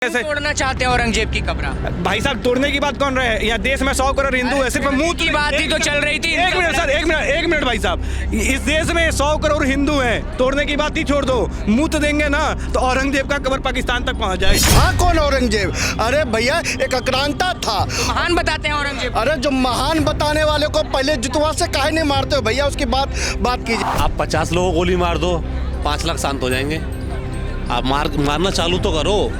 तोड़ना चाहते हैं औरंगजेब की कब्र। भाई साहब तोड़ने की बात कौन रहे हैं? यहाँ देश में 100 करोड़ हिंदू है, सिर्फ मुंह की बात ही तो चल रही थी। एक मिनट सर, एक मिनट भाई साहब, इस देश में 100 करोड़ हिंदू हैं, तोड़ने की बात ही छोड़ दो। मुंह तो देंगे ना तो औरंगजेब का कब्र पाकिस्तान तक पहुंच जाए। हाँ, कौन औरंगजेब? अरे भैया एक आक्रांता था। महान बताते हैं औरंगजेब। अरे जो महान बताने वाले को पहले जुतवा से काहे नहीं मारते हो भैया? उसकी बात कीजिए। आप 50 लोगों को गोली मार दो, 5 लाख शांत हो जाएंगे। आप मारना चालू तो करो।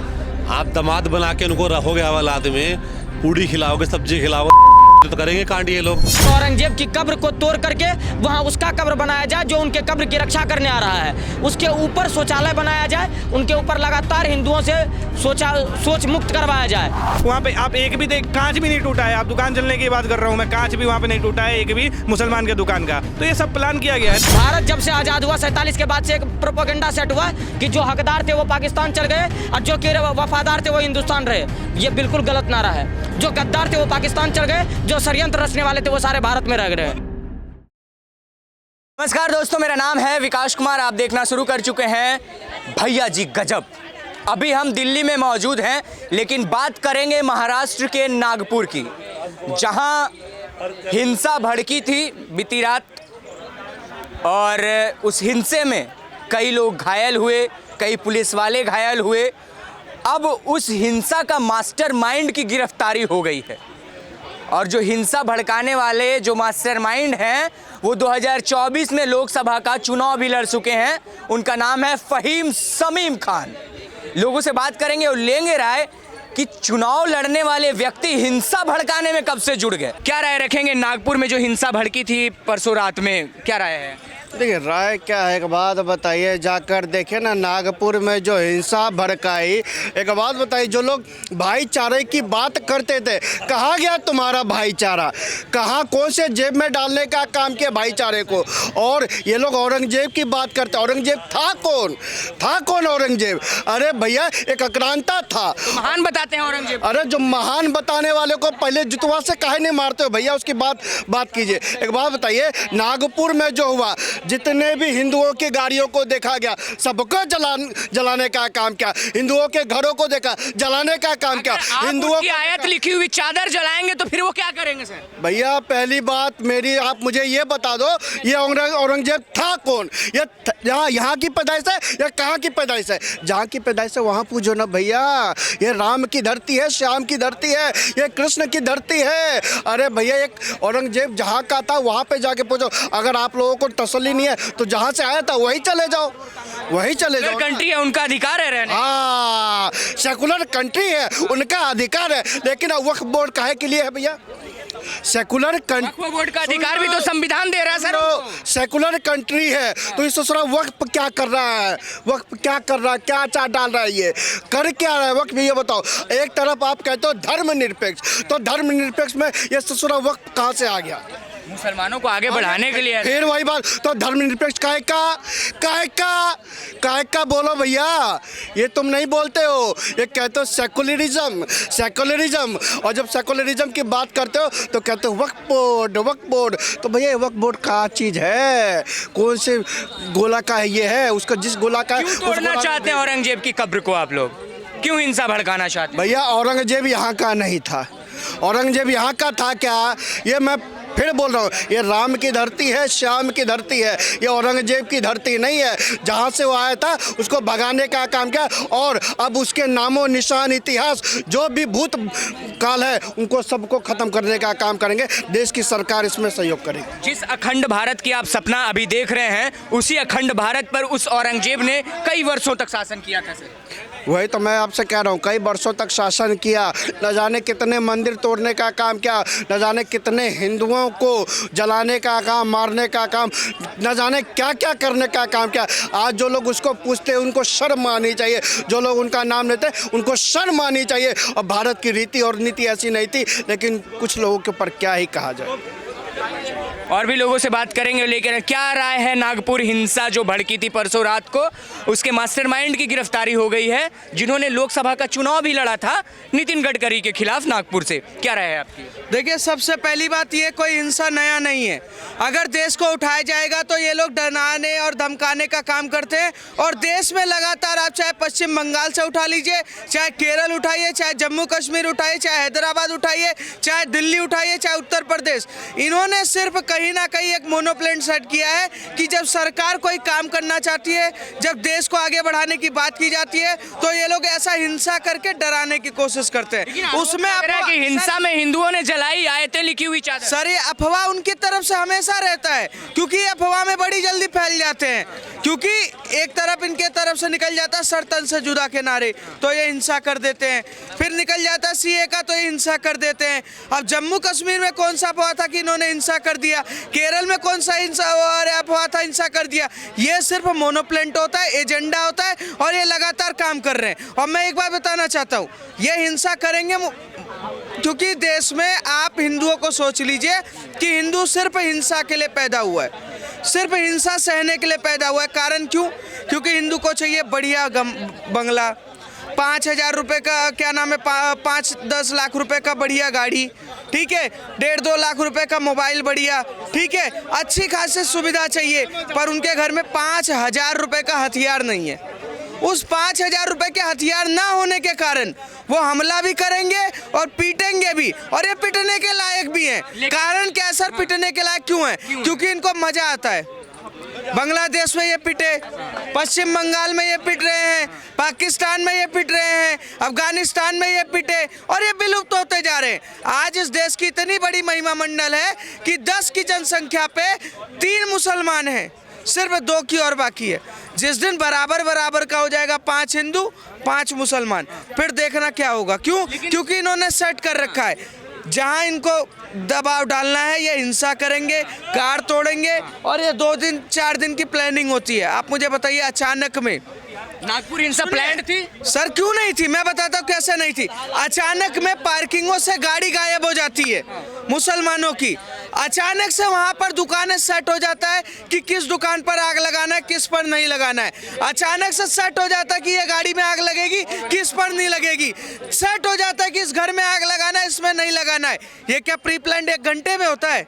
आप दामाद बना के उनको रखोगे हवालात में, पूड़ी खिलाओगे, सब्जी खिलाओगे, तो करेंगे कांड ये लोग। औरंगजेब की कब्र को तोड़ करके वहाँ उसका कब्र बनाया जाए जो उनके कब्र की रक्षा करने आ रहा है। उसके ऊपर शौचालय बनाया जाए, उनके ऊपर लगातार हिंदुओं से सोच मुक्त करवाया जाए। वहाँ पे आप एक भी कांच भी नहीं टूटा है। आप दुकान चलने की बात कर रहा हूँ मैं, कांच भी वहाँ पे नहीं टूटा है एक भी मुसलमान के दुकान का। तो ये सब प्लान किया गया है। भारत जब से आज़ाद हुआ 47 के बाद से एक प्रोपेगेंडा सेट हुआ कि जो हकदार थे वो पाकिस्तान चल गए और जो कि वफादार थे वो हिंदुस्तान रहे। ये बिल्कुल गलत नारा है। जो गद्दार थे वो पाकिस्तान चल गए, जो षड्यंत्र रचने वाले थे वो सारे भारत में रह गए। नमस्कार दोस्तों, मेरा नाम है विकास कुमार। आप देखना शुरू कर चुके हैं भैया जी गजब। अभी हम दिल्ली में मौजूद हैं, लेकिन बात करेंगे महाराष्ट्र के नागपुर की, जहां हिंसा भड़की थी बीती रात और उस हिंसे में कई लोग घायल हुए, कई पुलिस वाले घायल हुए। अब उस हिंसा का मास्टरमाइंड की गिरफ्तारी हो गई है और जो हिंसा भड़काने वाले जो मास्टरमाइंड हैं वो 2024 में लोकसभा का चुनाव भी लड़ चुके हैं। उनका नाम है फ़हीम शमीम खान। लोगों से बात करेंगे और लेंगे राय कि चुनाव लड़ने वाले व्यक्ति हिंसा भड़काने में कब से जुड़ गए। क्या राय रखेंगे नागपुर में जो हिंसा भड़की थी परसों रात में, क्या राय है? देखिए राय क्या है, एक बात बताइए। जाकर देखे ना नागपुर में जो हिंसा भड़काई, एक बात बताइए। जो लोग भाईचारे की बात करते थे, कहाँ गया तुम्हारा भाईचारा? कहाँ कौन से जेब में डालने का काम किया भाईचारे को? और ये लोग औरंगजेब की बात करते। औरंगजेब था कौन औरंगजेब? अरे भैया एक आक्रांता था। महान बताते हैं औरंगजेब। अरे जो महान बताने वाले को पहले जुतवा से काहे नहीं मारते हो भैया? उसकी बात कीजिए। एक बात बताइए, नागपुर में जो हुआ, जितने भी हिंदुओं की गाड़ियों को देखा गया, सबको जलाने का काम किया। हिंदुओं के घरों को देखा, जलाने का काम किया। हिंदुओं की आयत लिखी हुई चादर जलाएंगे तो फिर वो क्या करेंगे सर? भैया पहली बात मेरी, आप मुझे ये बता दो, ये औरंगजेब था कौन? ये यहाँ की पैदाइश है या कहाँ की पैदाइश है? जहाँ की पैदाइश है वहाँ पूछो ना भैया। ये राम की धरती है, श्याम की धरती है, ये कृष्ण की धरती है। अरे भैया एक औरंगजेब जहाँ का था वहाँ पे जाके पूछो। अगर आप लोगों को तसल्ली नहीं है तो जहाँ से आया था वही चले जाओ, वही चले जाओ। कंट्री है, उनका अधिकार है रहने। हाँ, सेकुलर कंट्री है, उनका अधिकार है। लेकिन वक्फ बोर्ड काहे के लिए है भैया? सेकुलर वक्फ बोर्ड का अधिकार भी तो संविधान दे रहा है सर। सेकुलर कंट्री है तो इस दूसरा वक्फ क्या कर रहा है? वक्फ क्या कर रहा है? क्या चाट डाल रहा है? ये कर क्या रहा है वक्फ? ये बताओ। एक तरफ आप कहते हो धर्मनिरपेक्ष, तो धर्मनिरपेक्ष में ये दूसरा वक्फ कहाँ से आ गया? मुसलमानों को आगे बढ़ाने के लिए। फिर वही बात, तो धर्मनिरपेक्ष काहे का बोलो भैया। ये तुम नहीं बोलते हो, ये कहते हो सेकुलरिज्म। और जब सेकुलरिज्म की बात करते हो तो कहते हो वक्फ बोर्ड। तो भैया वक्फ बोर्ड का चीज है? कौन से गोला का है ये है? उसका जिस गोला का क्यों तोड़ना चाहते हैं औरंगजेब की कब्र को आप लोग? क्यों हिंसा भड़काना चाहते हैं? भैया औरंगजेब यहाँ का नहीं था। औरंगजेब यहाँ का था क्या? ये मैं फिर बोल रहा हूँ, ये राम की धरती है, श्याम की धरती है, ये औरंगजेब की धरती नहीं है। जहाँ से वो आया था उसको भगाने का काम किया और अब उसके नामों निशान इतिहास जो भी भूत काल है उनको सबको खत्म करने का काम करेंगे। देश की सरकार इसमें सहयोग करेगी। जिस अखंड भारत की आप सपना अभी देख रहे हैं, उसी अखंड भारत पर उस औरंगजेब ने कई वर्षों तक शासन किया था सर। वही तो मैं आपसे कह रहा हूँ, कई वर्षों तक शासन किया, न जाने कितने मंदिर तोड़ने का काम किया, न जाने कितने हिंदुओं को जलाने का काम, मारने का काम, न जाने क्या क्या करने का काम किया। आज जो लोग उसको पूछते हैं उनको शर्म आनी चाहिए, जो लोग उनका नाम लेते हैं उनको शर्म आनी चाहिए। और भारत की रीति और नीति ऐसी नहीं थी, लेकिन कुछ लोगों के ऊपर क्या ही कहा जाए। और भी लोगों से बात करेंगे, लेकिन क्या राय है नागपुर हिंसा जो भड़की थी परसों रात को, उसके मास्टरमाइंड की गिरफ्तारी हो गई है जिन्होंने लोकसभा का चुनाव भी लड़ा था नितिन गडकरी के खिलाफ नागपुर से। क्या राय है आपकी? देखिए, सबसे पहली बात ये, कोई हिंसा नया नहीं है। अगर देश को उठाया जाएगा तो ये लोग डराने और धमकाने का काम करते हैं, और देश में लगातार आप चाहे पश्चिम बंगाल से उठा लीजिए, चाहे केरल उठाइए, चाहे जम्मू कश्मीर उठाइए, चाहे हैदराबाद उठाइए, चाहे दिल्ली उठाइए, चाहे उत्तर प्रदेश, इन्होंने सिर्फ कहीं ना कहीं एक मोनोप्लेन सेट किया है कि जब सरकार कोई काम करना चाहती है, जब देश को आगे बढ़ाने की बात की जाती है, तो ये लोग ऐसा हिंसा करके डराने की कोशिश करते हैं। उसमें कि हिंसा में हिंदुओं ने जलाई आयतें लिखी हुई चादर। सर, ये अफवाह उनकी तरफ से हमेशा रहता है, क्योंकि ये अफवाह में बड़ी जल्दी फैल जाते हैं, क्योंकि एक तरफ इनके तरफ से निकल जाता है सर तन से जुदा के नारे, तो ये हिंसा कर देते हैं। फिर निकल जाता है सीए का, तो ये हिंसा कर देते हैं। अब जम्मू कश्मीर में कौन सा अफवाह था कि इन्होंने हिंसा कर दिया, केरल में कौन सा अफवाह था हिंसा कर दिया। ये सिर्फ मोनोप्लेंट होता है, एजेंडा होता है, और ये लगातार काम कर रहे हैं। और मैं एक बात बताना चाहता हूँ, ये हिंसा करेंगे क्योंकि देश में आप हिंदुओं को सोच लीजिए कि हिंदू सिर्फ हिंसा के लिए पैदा हुआ है, सिर्फ हिंसा सहने के लिए पैदा हुआ है। कारण क्यों? क्योंकि हिंदू को चाहिए बढ़िया बंगला, 5,000 रुपये का, क्या नाम है, 5-10 लाख रुपए का बढ़िया गाड़ी, ठीक है, 1.5-2 लाख रुपए का मोबाइल बढ़िया, ठीक है, अच्छी खासी सुविधा चाहिए, पर उनके घर में 5,000 रुपये का हथियार नहीं है। उस 5,000 रुपये के हथियार ना होने के कारण वो हमला भी करेंगे और पीटेंगे भी, और ये पिटने के लायक भी हैं। कारण क्या सर, पिटने के लायक क्यों है? क्योंकि इनको मजा आता है। बांग्लादेश में ये पिटे, पश्चिम बंगाल में ये पिट रहे हैं, पाकिस्तान में ये पिट रहे हैं, अफगानिस्तान में ये पिटे, और ये विलुप्त होते जा रहे हैं। आज इस देश की इतनी बड़ी महिमा मंडल है कि 10 की जनसंख्या पे 3 मुसलमान हैं, सिर्फ 2 की और बाकी है। जिस दिन बराबर बराबर का हो जाएगा, 5 हिंदू 5 मुसलमान, फिर देखना क्या होगा। क्यों? क्योंकि इन्होंने सेट कर रखा है, जहां इनको दबाव डालना है ये हिंसा करेंगे, कार तोड़ेंगे, और ये 2-4 दिन की प्लानिंग होती है। आप मुझे बताइए, अचानक में नागपुर हिंसा प्लान्ड थी? सर क्यों नहीं थी, मैं बताता हूँ कैसे नहीं थी। अचानक में पार्किंगों से गाड़ी गायब हो जाती है मुसलमानों की, अचानक से वहां पर दुकानें सेट हो जाता है कि किस दुकान पर आग लगाना है, किस पर नहीं लगाना है। अचानक से सेट हो जाता है कि ये गाड़ी में आग लगेगी, किस पर नहीं लगेगी। सेट हो जाता है कि इस घर में आग लगाना है, इसमें नहीं लगाना है। ये क्या प्री प्लान 1 घंटे में होता है?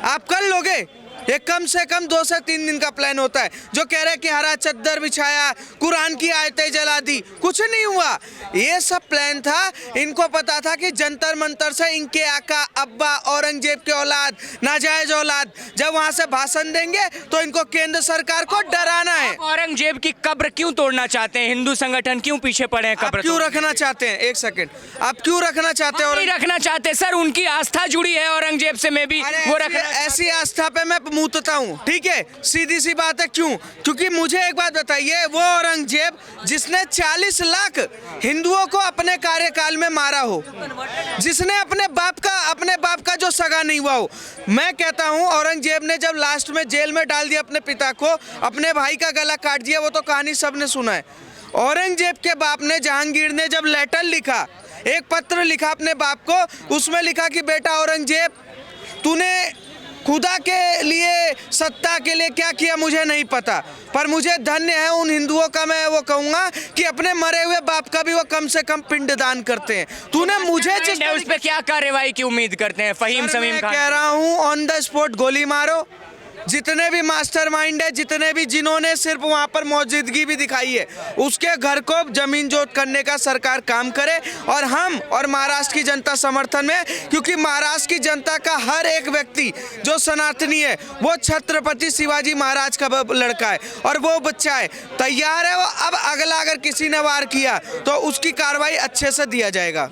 आप कर लोगे? ये कम से कम 2 से 3 दिन का प्लान होता है। जो कह रहे हैं कि हरा चद्दर बिछाया, कुरान की आयतें जला दी, कुछ नहीं हुआ। ये सब प्लान था। इनको पता था कि जंतर मंतर से इनके आका अब्बा औरंगजेब के औलाद, नाजायज औलाद, जब वहां से भाषण देंगे तो इनको केंद्र सरकार को डराना है। औरंगजेब की कब्र क्यों तोड़ना चाहते हैं? हिंदू संगठन क्यों पीछे पड़े हैं? कब्र क्यों रखना चाहते हैं? 1 सेकंड, आप क्यों रखना चाहते हैं? नहीं रखना चाहते सर, उनकी आस्था जुड़ी है औरंगजेब से, मैं भी वो रखना। ऐसी आस्था पे मैं मूतता हूँ, ठीक है, सीधी सी बात है। क्यों? क्योंकि मुझे एक बात बताइए, वो औरंगजेब जिसने 40 लाख हिंदुओं को अपने कार्यकाल में मारा हो, जिसने अपने बाप का जो सगा नहीं हुआ हो, मैं कहता हूँ औरंगजेब ने जब लास्ट में जेल में डाल दिया अपने पिता को, अपने भाई का गला काट दिया, वो तो कहानी सबने सुना है। औरंगजेब के बाप ने, जहांगीर ने जब लेटर लिखा, एक पत्र लिखा अपने बाप को, उसमें लिखा कि बेटा औरंगजेब, तूने खुदा के लिए, सत्ता के लिए क्या किया मुझे नहीं पता, पर मुझे धन्य है उन हिंदुओं का, मैं वो कहूँगा कि अपने मरे हुए बाप का भी वो कम से कम पिंडदान करते हैं। तूने मुझे उस पे क्या कार्रवाई की उम्मीद करते हैं? फहीम समीम खान कह रहा हूँ, ऑन द स्पॉट गोली मारो। जितने भी मास्टरमाइंड है, जितने भी जिन्होंने सिर्फ वहाँ पर मौजूदगी भी दिखाई है, उसके घर को जमीन जोत करने का सरकार काम करे, और हम और महाराष्ट्र की जनता समर्थन में, क्योंकि महाराष्ट्र की जनता का हर एक व्यक्ति जो सनातनी है वो छत्रपति शिवाजी महाराज का लड़का है और वो बच्चा है, तैयार है वो। अब अगला अगर किसी ने वार किया तो उसकी कार्रवाई अच्छे से दिया जाएगा।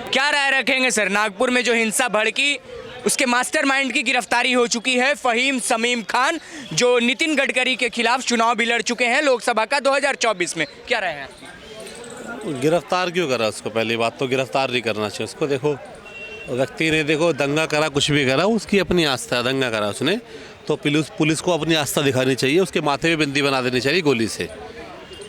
क्या राय रखेंगे सर? नागपुर में जो हिंसा भड़की, उसके मास्टरमाइंड की गिरफ्तारी हो चुकी है, फहीम समीम खान, जो नितिन गडकरी के खिलाफ चुनाव भी लड़ चुके हैं लोकसभा का 2024 में। क्या राय है? गिरफ्तार क्यों करा उसको? पहली बात तो गिरफ्तार नहीं करना चाहिए उसको। देखो, व्यक्ति ने देखो दंगा करा, कुछ भी करा, उसकी अपनी आस्था है, दंगा करा उसने, तो पुलिस को अपनी आस्था दिखानी चाहिए, उसके माथे में बिंदी बना देनी चाहिए गोली से।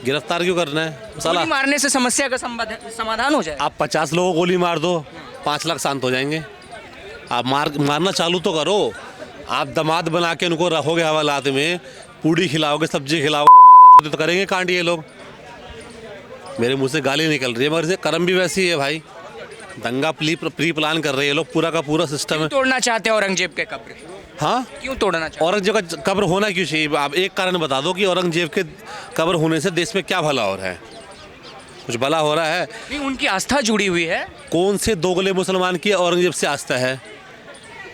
गिरफ्तार क्यों करना है? गोली मारने से समस्या का समाधान हो जाए? आप 50 लोगों को गोली मार दो, 5 लाख शांत हो जाएंगे। आप मारना चालू तो करो। आप दामाद बना के उनको रखोगे हवालात में, पूड़ी खिलाओगे, सब्जी खिलाओगे, तो माता चोदी तो करेंगे कांड ये लोग। मेरे मुंह से गाली निकल रही है मगर कर्म भी वैसी है भाई। दंगा प्री प्लान कर रहे हैं ये लोग, पूरा का पूरा सिस्टम है। तोड़ना चाहते हैं औरंगजेब के कब्र? हाँ, क्यों तोड़ना चाहते हैं? औरंगजेब का कब्र होना क्यों चाहिए? आप एक कारण बता दो कि औरंगजेब के कब्र होने से देश में क्या भला हो रहा है? कुछ भला हो रहा है? नहीं, उनकी आस्था जुड़ी हुई है। कौन से दोगले मुसलमान की औरंगजेब से आस्था है?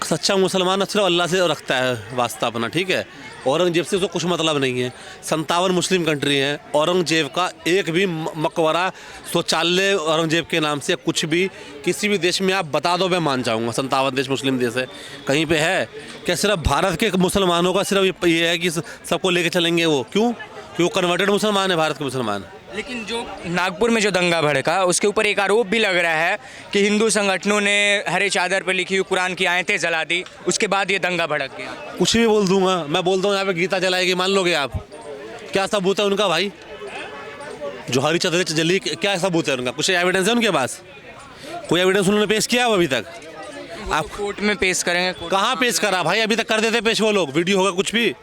सच्चा मुसलमान सिर्फ अल्लाह से रखता है वास्ता अपना, ठीक है। औरंगजेब से उसको कुछ मतलब नहीं है। 57 मुस्लिम कंट्री हैं, औरंगजेब का एक भी मकबरा शौचालय औरंगजेब के नाम से कुछ भी किसी भी देश में आप बता दो, मैं मान जाऊंगा। 57 देश मुस्लिम देश है, कहीं पे है क्या? सिर्फ भारत के मुसलमानों का सिर्फ ये है कि सबको लेके चलेंगे वो? क्यों? कि वो कन्वर्टेड मुसलमान है, भारत के मुसलमान। लेकिन जो नागपुर में जो दंगा भड़का, उसके ऊपर एक आरोप भी लग रहा है कि हिंदू संगठनों ने हरे चादर पर लिखी हुई कुरान की आयतें जला दी, उसके बाद ये दंगा भड़क गया। कुछ भी बोल दूंगा मैं, बोल दूँ यहाँ पे गीता जलाएगी, मान लोगे आप? क्या सबूत है उनका भाई? जो हरी चादर जली, क्या सबूत है उनका? कुछ एविडेंस है उनके पास? कोई एविडेंस उन्होंने पेश किया हो अभी तक? आप कोर्ट में पेश करेंगे? कहाँ पेश करा भाई? अभी तक कर देते पेश वो लोग, वीडियो होगा कुछ भी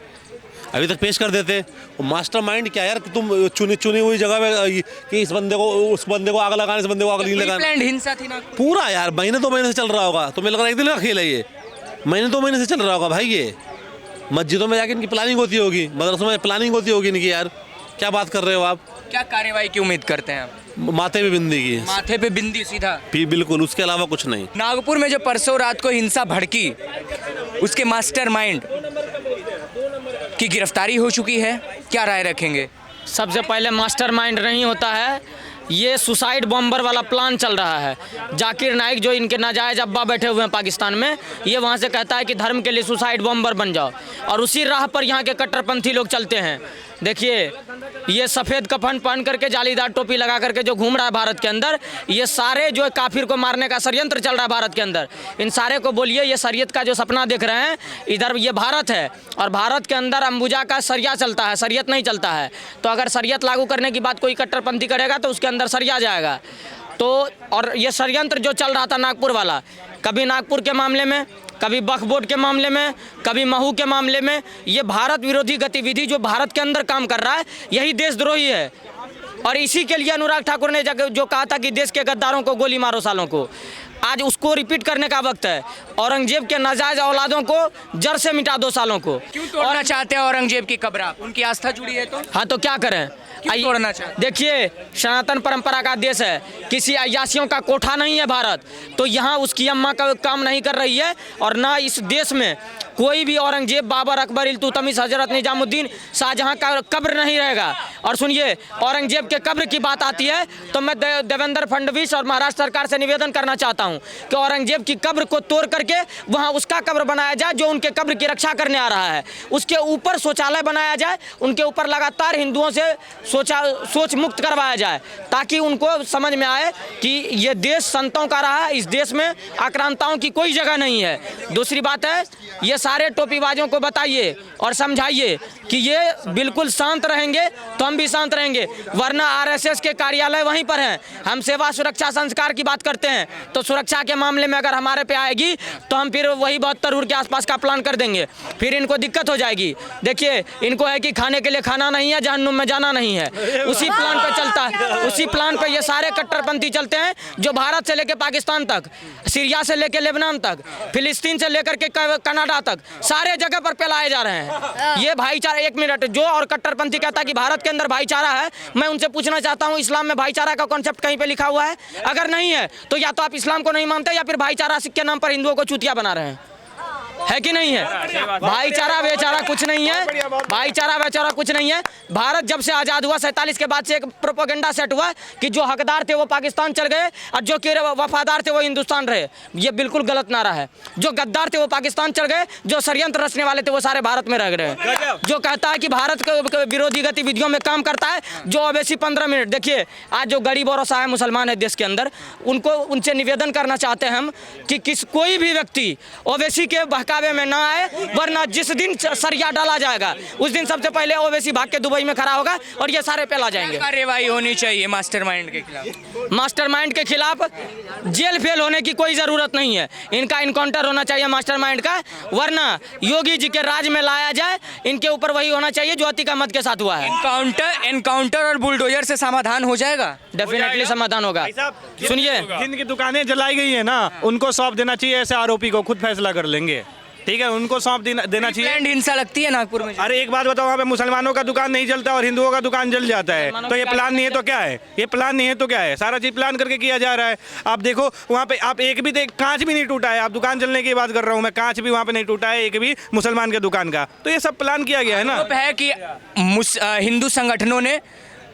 अभी तक पेश कर देते। वो मास्टरमाइंड क्या यार, तुम चुनी हुई जगह पे कि इस बंदे को, उस बंदे को आग लगाने, इस बंदे को आग नहीं लगाना। प्लान्ड हिंसा थी ना पूरा यार, महीने 2 महीने से चल रहा होगा। तुम्हें लग रहा है एक दिन का खेल है ये? महीने 2 महीने से चल रहा होगा भाई ये। मस्जिदों में जाके इनकी प्लानिंग होती होगी, मदरसों में प्लानिंग होती होगी इनकी। यार क्या बात कर रहे हो आप? क्या कार्रवाई की उम्मीद करते हैं आप? माथे पे बिंदी की, माथे पे बिंदी सीधा? बिल्कुल, उसके अलावा कुछ नहीं। नागपुर में जो परसों रात को हिंसा भड़की, उसके मास्टरमाइंड की गिरफ्तारी हो चुकी है, क्या राय रखेंगे? सबसे पहले मास्टरमाइंड नहीं होता है, ये सुसाइड बॉम्बर वाला प्लान चल रहा है। जाकिर नाइक जो इनके नाजायज अब्बा बैठे हुए हैं पाकिस्तान में, ये वहाँ से कहता है कि धर्म के लिए सुसाइड बॉम्बर बन जाओ, और उसी राह पर यहाँ के कट्टरपंथी लोग चलते हैं। देखिए, ये सफ़ेद कफन पहन करके, जालीदार टोपी लगा करके जो घूम रहा है भारत के अंदर, ये सारे जो काफिर को मारने का षड्यंत्र चल रहा है भारत के अंदर। इन सारे को बोलिए, ये शरीयत का जो सपना देख रहे हैं, इधर ये भारत है, और भारत के अंदर अंबुजा का सरिया चलता है, शरीयत नहीं चलता है। तो अगर शरीयत लागू करने की बात कोई कट्टरपंथी करेगा तो उसके अंदर सरिया जाएगा। तो और ये षड्यंत्र जो चल रहा था नागपुर वाला, कभी नागपुर के मामले में, कभी वक्फ बोर्ड के मामले में, कभी महू के मामले में, ये भारत विरोधी गतिविधि जो भारत के अंदर काम कर रहा है, यही देशद्रोही है। और इसी के लिए अनुराग ठाकुर ने जो कहा था कि देश के गद्दारों को गोली मारो सालों को, आज उसको रिपीट करने का वक्त है। औरंगजेब के नाजायज औलादों को जड़ से मिटा दो सालों को। क्यों तोड़ना चाहते हैं औरंगजेब की कब्र आप? उनकी आस्था जुड़ी है तो? हाँ, तो क्या करें? तोड़ना चाहते? देखिए, सनातन परंपरा का देश है, किसी अयासियों का कोठा नहीं है भारत। तो यहाँ उसकी अम्मा का काम नहीं कर रही है, और ना इस देश में कोई भी औरंगजेब, बाबर, अकबर, इल्तुतमिश, हजरत निजामुद्दीन, शाहजहां का कब्र नहीं रहेगा। और सुनिए, औरंगजेब के कब्र की बात आती है तो मैं देवेंद्र फडणवीस और महाराष्ट्र सरकार से निवेदन करना चाहता हूं कि औरंगजेब की कब्र को तोड़ करके वहां उसका कब्र बनाया जाए जो उनके कब्र की रक्षा करने आ रहा है। उसके ऊपर शौचालय बनाया जाए, उनके ऊपर लगातार हिंदुओं से सोच मुक्त करवाया जाए, ताकि उनको समझ में आए कि ये देश संतों का रहा है, इस देश में आक्रांताओं की कोई जगह नहीं है। दूसरी बात है, ये सारे टोपीबाजों को बताइए और समझाइए कि ये बिल्कुल शांत रहेंगे तो हम भी शांत रहेंगे, वरना आरएसएस के कार्यालय वहीं पर हैं। हम सेवा सुरक्षा संस्कार की बात करते हैं, तो सुरक्षा के मामले में अगर हमारे पे आएगी तो हम फिर वही 72 के आसपास का प्लान कर देंगे, फिर इनको दिक्कत हो जाएगी। देखिए, इनको है कि खाने के लिए खाना नहीं है, जहन्नुम में जाना नहीं है, उसी प्लान पे चलता है। उसी प्लान पे ये सारे कट्टरपंथी चलते हैं, जो भारत से लेकर पाकिस्तान तक, सीरिया से लेकर लेबनान तक, फिलिस्तीन से लेकर के कनाडा तक, सारे जगह पर फैलाए जा रहे हैं। ये भाईचारा, एक मिनट, जो और कट्टरपंथी कहता है कि भारत के अंदर भाईचारा है, मैं उनसे पूछना चाहता हूं, इस्लाम में भाईचारा का कॉन्सेप्ट कहीं पे लिखा हुआ है? अगर नहीं है तो या तो आप इस्लाम को नहीं मानते, या फिर भाईचारा के नाम पर हिंदुओं को चूतिया बना रहे हैं। है कि नहीं है? भाईचारा बेचारा कुछ नहीं है, भाईचारा बेचारा कुछ नहीं है। भारत जब से आज़ाद हुआ 47 के बाद से एक प्रोपेगेंडा सेट हुआ कि जो हकदार थे वो पाकिस्तान चल गए और जो कि वफादार थे वो हिंदुस्तान रहे। ये बिल्कुल गलत नारा है। जो गद्दार थे वो पाकिस्तान चल गए, जो षड्यंत्र रचने वाले थे वो सारे भारत में रह गए। जो कहता है कि भारत के विरोधी गतिविधियों में काम करता है, जो अवैसी 15 मिनट, देखिए आज जो गरीब और असहाय मुसलमान है देश के अंदर, उनसे निवेदन करना चाहते हैं हम कि कोई भी व्यक्ति ओवैसी के बहकावे में ना आए, वरना जिस दिन सरिया डाला जाएगा उस दिन सबसे पहले ओवैसी भाग के दुबई में खड़ा होगा और ये सारे पेला जाएंगे। कार्रवाई होनी चाहिए मास्टरमाइंड के खिलाफ। मास्टरमाइंड के खिलाफ जेल फेल होने की कोई जरूरत नहीं है, इनका इनकाउंटर होना चाहिए मास्टरमाइंड का, वरना योगी जी के राज में लाया जाए, इनके ऊपर वही होना चाहिए जो अतिक अहमद के साथ हुआ है। एनकाउंटर और बुलडोजर से समाधान हो जाएगा, डेफिनेटली समाधान होगा। सुनिए, जिनकी दुकानें जलाई गई है ना, उनको सौंप देना चाहिए, ऐसे आरोपी को खुद फैसला कर लेंगे, ठीक है, उनको सौंप देना चाहिए। प्लान्ड हिंसा लगती है नागपुर में। अरे एक बात बताओ, वहाँ पे मुसलमानों का दुकान नहीं जलता और हिंदुओं का दुकान जल जाता है, तो ये प्लान नहीं है तो क्या है? ये प्लान नहीं है तो क्या है? सारा चीज प्लान करके किया जा रहा है। आप देखो वहाँ पे, आप एक भी कांच भी नहीं टूटा है, आप दुकान जलने की बात कर रहा हूँ मैं, कांच भी वहाँ पे नहीं टूटा है एक भी मुसलमान के दुकान का, तो ये सब प्लान किया गया है ना। है कि हिंदू संगठनों ने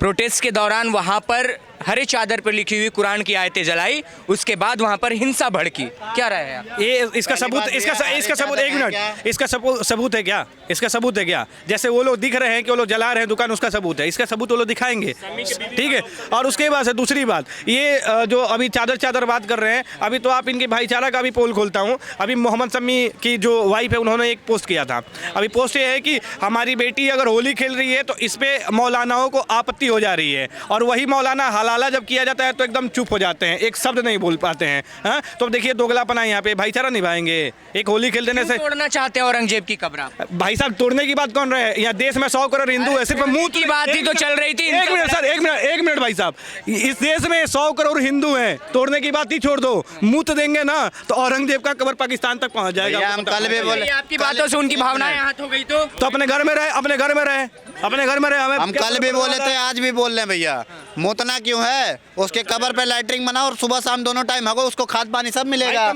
प्रोटेस्ट के दौरान वहां पर हरे चादर पर लिखी हुई कुरान की आयतें जलाई, उसके बाद वहां पर हिंसा भड़की। क्या रहा है ये इसका सबूत, इसका सबूत, एक मिनट, इसका सबूत है क्या? इसका सबूत है क्या? जैसे वो लोग दिख रहे हैं कि वो लोग जला रहे हैं दुकान, उसका सबूत है, इसका सबूत वो लोग दिखाएंगे, ठीक है। और उसके बाद से दूसरी बात, ये जो अभी चादर बात कर रहे हैं, अभी तो आप इनके भाईचारा का भी पोल खोलता हूँ। अभी मोहम्मद शमी की जो वाइफ है, उन्होंने एक पोस्ट किया था। अभी पोस्ट ये है कि हमारी बेटी अगर होली खेल रही है तो इस पे मौलानाओं को आपत्ति हो जा रही है, और वही मौलाना हलाला जब किया जाता है तो एकदम चुप हो जाते हैं, एक शब्द नहीं बोल पाते हैं। हाँ, तो देखिए दोगलापना यहाँ पे, भाईचारा निभाएंगे एक होली खेल देने से। तोड़ना चाहते हैं औरंगजेब की कब्र। भाई साहब, तोड़ने की बात कौन रहे हैं? यहाँ देश में 100 करोड़ हिंदू है, सिर्फ मुंह की बात ही तो चल रही थी। एक मिनट सर, एक मिनट भाई साहब, इस देश में 100 करोड़ हिंदू हैं, तोड़ने की बात ही छोड़ दो, मुंह देंगे ना तो औरंगजेब का कब्र पाकिस्तान तक पहुंच जाएगा। हम कल भी बोले, आपकी बातों से उनकी भावनाएं हाथ हो गई तो अपने घर में रहे, अपने घर में रहे, अपने घर में रहे। हम कल भी बोले थे, आज भी बोल रहे हैं भैया, मुतना क्यों है? उसके कब्र पे लाइटिंग बनाओ और सुबह शाम दोनों टाइम होगा, उसको खाद पानी सब मिलेगा।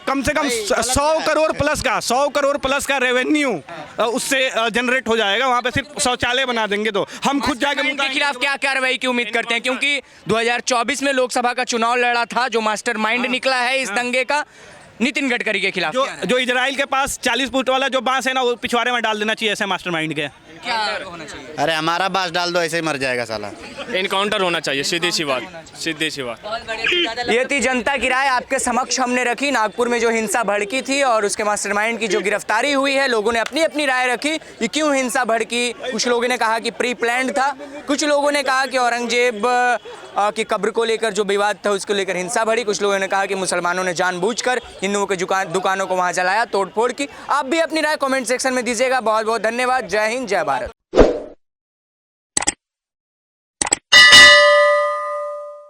कम से कम 100 करोड़ प्लस का रेवेन्यू उससे जनरेट हो जाएगा। वहाँ पे सिर्फ शौचालय बना देंगे तो हम खुद जाकर इनके खिलाफ क्या कार्रवाई की उम्मीद करते हैं? क्योंकि 2024 में लोकसभा का चुनाव लड़ा था, जो मास्टरमाइंड निकला है इस दंगे का, नितिन गडकरी के खिलाफ। जो इजराइल के पास 40 फुट वाला जो बांस है ना, वो पिछवाड़े में डाल देना चाहिए ऐसे मास्टरमाइंड के। क्या होना चाहिए? अरे हमारा बांस डाल दो, ऐसे ही मर जाएगा साला। इनकाउंटर होना चाहिए, सीधी सी बात, सीधी सी बात। ये थी जनता की राय, आपके समक्ष हमने रखी। नागपुर में जो हिंसा भड़की थी और उसके मास्टरमाइंड की जो गिरफ्तारी हुई है, लोगों ने अपनी अपनी राय रखी कि क्यों हिंसा भड़की। कुछ लोगों ने कहा कि प्री प्लान्ड था, कुछ लोगों ने कहा कि औरंगजेब की कब्र को लेकर जो विवाद था उसको लेकर हिंसा भड़ी, कुछ लोगों ने कहा कि मुसलमानों ने जानबूझकर हिंदुओं के दुकानों को वहां जलाया, तोड़फोड़ की। आप भी अपनी राय कमेंट सेक्शन में दीजिएगा। बहुत बहुत धन्यवाद। जय हिंद, जय भारत।